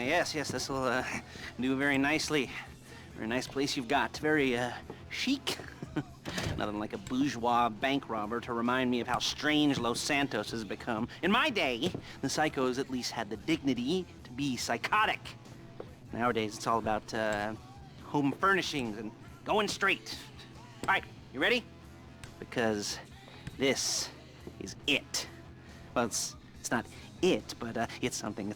yes, this will do very nicely. Very nice place you've got. Very chic. Nothing like a bourgeois bank robber to remind me of how strange Los Santos has become. In my day, the psychos at least had the dignity to be psychotic. Nowadays, it's all about home furnishings and going straight. All right, you ready? Because this is it. Well, it's not it, but it's something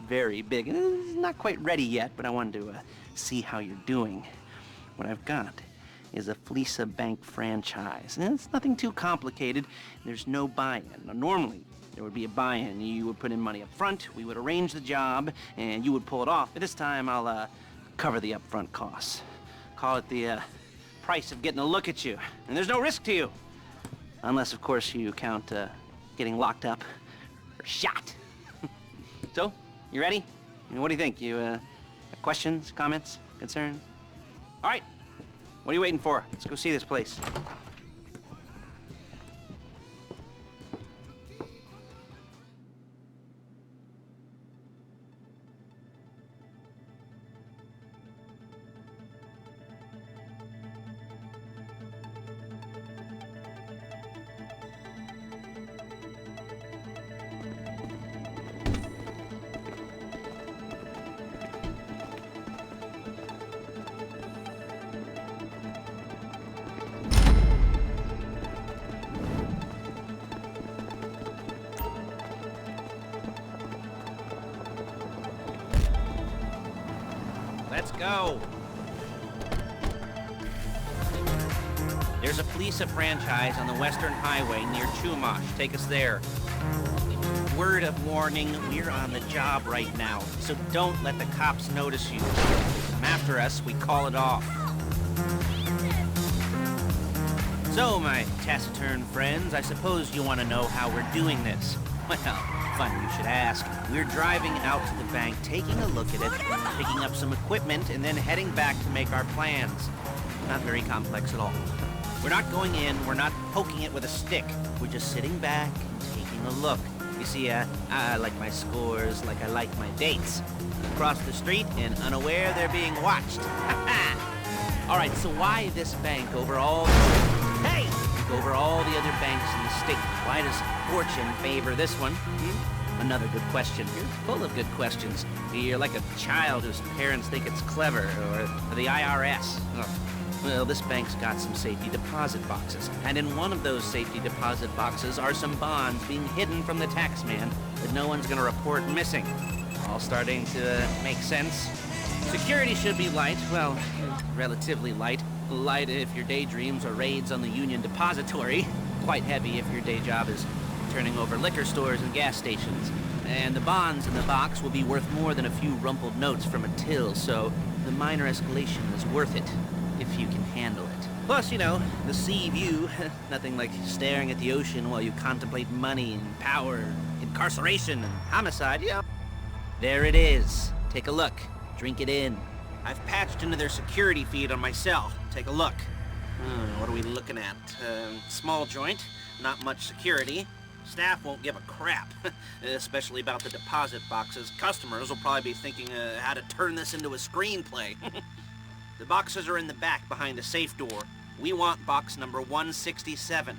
very big. It's not quite ready yet, but I wanted to see how you're doing. What I've got is a Fleesa Bank franchise. And it's nothing too complicated. There's no buy-in. Now, normally, there would be a buy-in. You would put in money up front, we would arrange the job, and you would pull it off. But this time, I'll cover the upfront costs. Call it the price of getting a look at you. And there's no risk to you. Unless, of course, you count getting locked up or shot. So, you ready? What do you think? You have questions, comments, concerns? All right. What are you waiting for? Let's go see this place. Let's go. There's a Fleesa franchise on the Western Highway near Chumash. Take us there. Word of warning, we're on the job right now, so don't let the cops notice you. Come after us, we call it off. So, my taciturn friends, I suppose you want to know how we're doing this. Well, funny you should ask. We're driving out to the bank, taking a look at it, picking up some equipment, and then heading back to make our plans. Not very complex at all. We're not going in, we're not poking it with a stick. We're just sitting back and taking a look. You see, I like my scores like I like my dates. Across the street and unaware they're being watched. All right, so why this bank over all... Hey! Over all the other banks in the state? Why does fortune favor this one? Another good question. You're full of good questions. You're like a child whose parents think it's clever, or the IRS. Oh. Well, this bank's got some safety deposit boxes, and in one of those safety deposit boxes are some bonds being hidden from the tax man that no one's gonna report missing. All starting to make sense. Security should be light, well, relatively light. Light if your daydreams are raids on the Union Depository. Quite heavy if your day job is turning over liquor stores and gas stations. And the bonds in the box will be worth more than a few rumpled notes from a till, so the minor escalation is worth it, if you can handle it. Plus, you know, the sea view, nothing like staring at the ocean while you contemplate money and power, incarceration and homicide, you know. There it is. Take a look. Drink it in. I've patched into their security feed on my cell. Take a look. What are we looking at? Small joint, not much security. Staff won't give a crap, especially about the deposit boxes. Customers will probably be thinking how to turn this into a screenplay. The boxes are in the back behind a safe door. We want box number 167.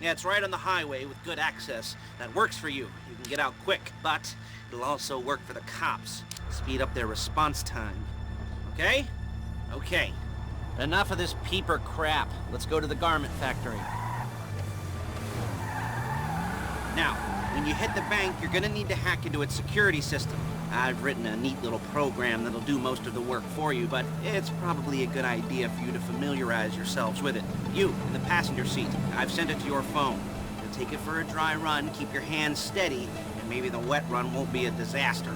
Yeah, it's right on the highway with good access. That works for you. You can get out quick, but it'll also work for the cops. Speed up their response time. Okay? Okay. Enough of this peeper crap. Let's go to the garment factory. Now, when you hit the bank, you're gonna need to hack into its security system. I've written a neat little program that'll do most of the work for you, but it's probably a good idea for you to familiarize yourselves with it. You, in the passenger seat, I've sent it to your phone. You'll take it for a dry run, keep your hands steady, and maybe the wet run won't be a disaster.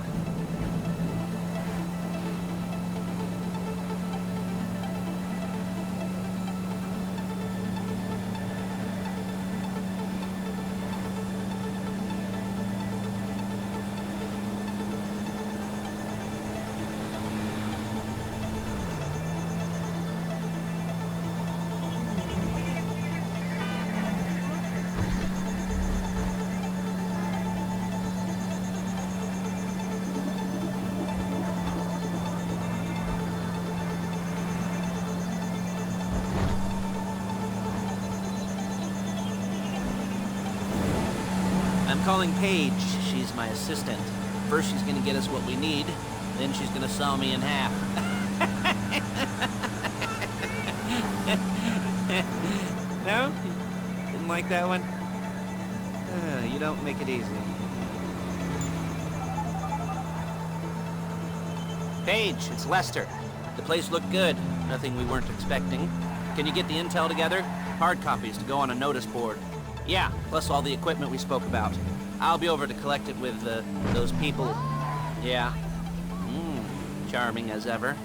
calling Paige. She's my assistant. First she's gonna get us what we need, then she's gonna saw me in half. No? Didn't like that one? You don't make it easy. Paige, it's Lester. The place looked good. Nothing we weren't expecting. Can you get the intel together? Hard copies to go on a notice board. Yeah, plus all the equipment we spoke about. I'll be over to collect it with, those people. Yeah. Charming as ever.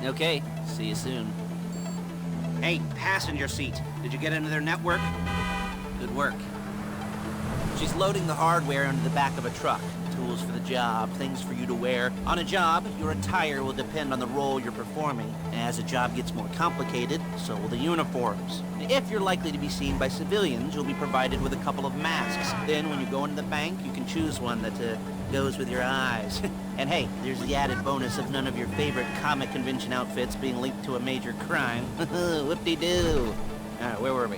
Okay, see you soon. Hey, passenger seat. Did you get into their network? Good work. She's loading the hardware into the back of a truck. Tools for the job, things for you to wear. On a job, your attire will depend on the role you're performing. As the job gets more complicated, so will the uniforms. If you're likely to be seen by civilians, you'll be provided with a couple of masks. Then when you go into the bank, you can choose one that goes with your eyes. And hey, there's the added bonus of none of your favorite comic convention outfits being linked to a major crime. Whoop-de-doo. Where were we?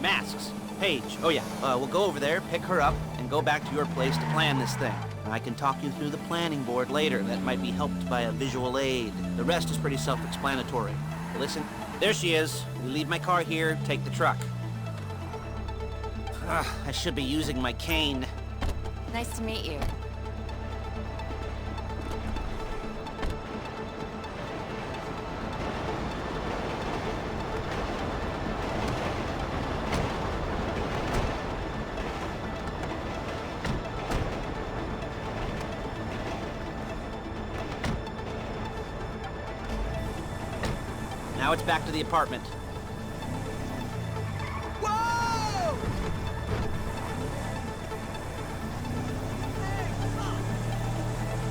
Masks. Paige. Oh yeah, we'll go over there, pick her up, and go back to your place to plan this thing. I can talk you through the planning board later. That might be helped by a visual aid. The rest is pretty self-explanatory. Listen, there she is. We leave my car here, take the truck. I should be using my cane. Nice to meet you. Now it's back to the apartment. Whoa!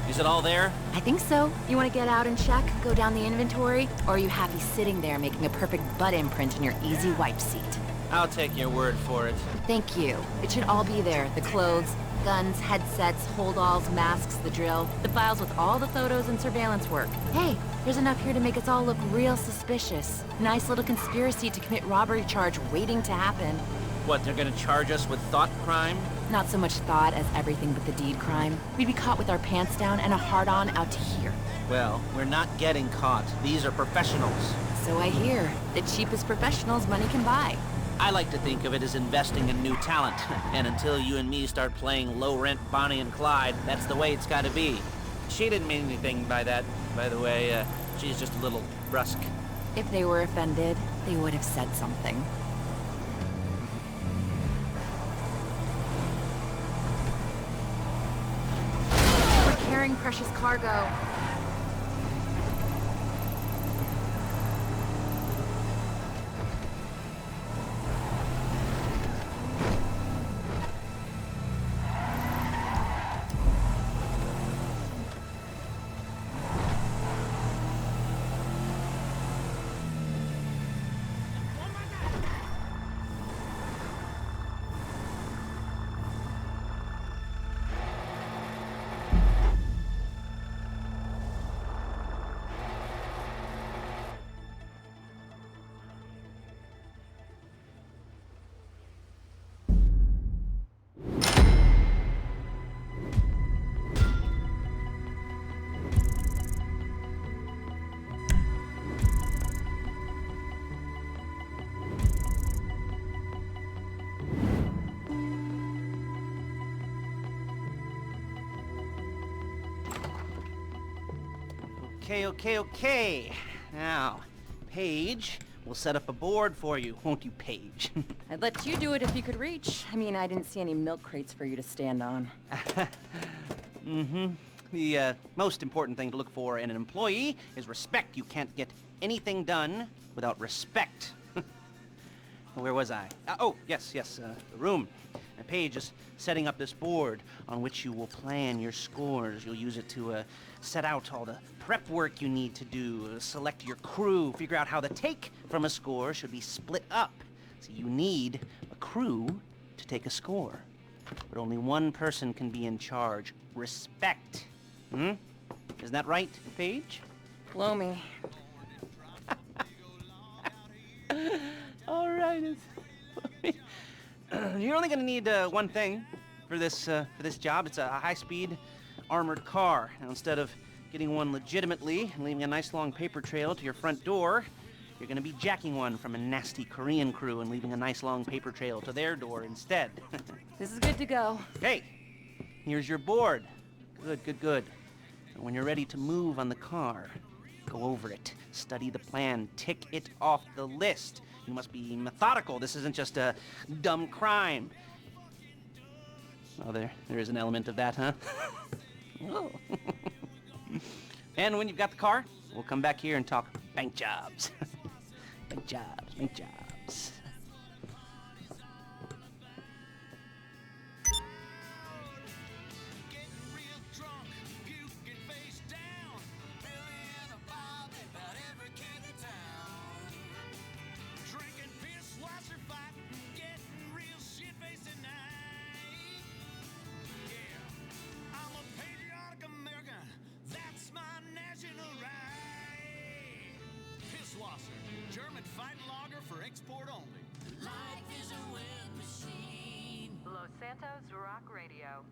Is it all there? I think so. You want to get out and check, go down the inventory, or are you happy sitting there making a perfect butt imprint in your easy wipe seat? I'll take your word for it. Thank you. It should all be there. The clothes, guns, headsets, holdalls, masks, the drill, the files with all the photos and surveillance work. Hey, there's enough here to make us all look real suspicious. Nice little conspiracy to commit robbery charge waiting to happen. What, they're gonna charge us with thought crime? Not so much thought as everything but the deed crime. We'd be caught with our pants down and a hard-on out to here. Well, we're not getting caught. These are professionals. So I hear. The cheapest professionals money can buy. I like to think of it as investing in new talent. And until you and me start playing low-rent Bonnie and Clyde, that's the way it's gotta be. She didn't mean anything by that, by the way. She's just a little brusque. If they were offended, they would have said something. We're carrying precious cargo. Okay. Now, Paige, we'll set up a board for you, won't you, Paige? I'd let you do it if you could reach. I mean, I didn't see any milk crates for you to stand on. The most important thing to look for in an employee is respect. You can't get anything done without respect. Where was I? Yes, the room. Paige is setting up this board on which you will plan your scores. You'll use it to set out all the prep work you need to do, select your crew, figure out how the take from a score should be split up. So you need a crew to take a score. But only one person can be in charge. Respect. Isn't that right, Paige? Blow me. All right. You're only gonna need one thing. for this job. It's a high-speed armored car. Now, instead of getting one legitimately and leaving a nice long paper trail to your front door, you're gonna be jacking one from a nasty Korean crew and leaving a nice long paper trail to their door instead. This is good to go. Hey, here's your board. Good, good, good. And when you're ready to move on the car, go over it, study the plan, tick it off the list. You must be methodical. This isn't just a dumb crime. Oh, there is an element of that, huh? Oh. And when you've got the car, we'll come back here and talk bank jobs. Bank jobs, bank jobs. German fighting lager for export only. Life is a wind machine. Los Santos Rock Radio.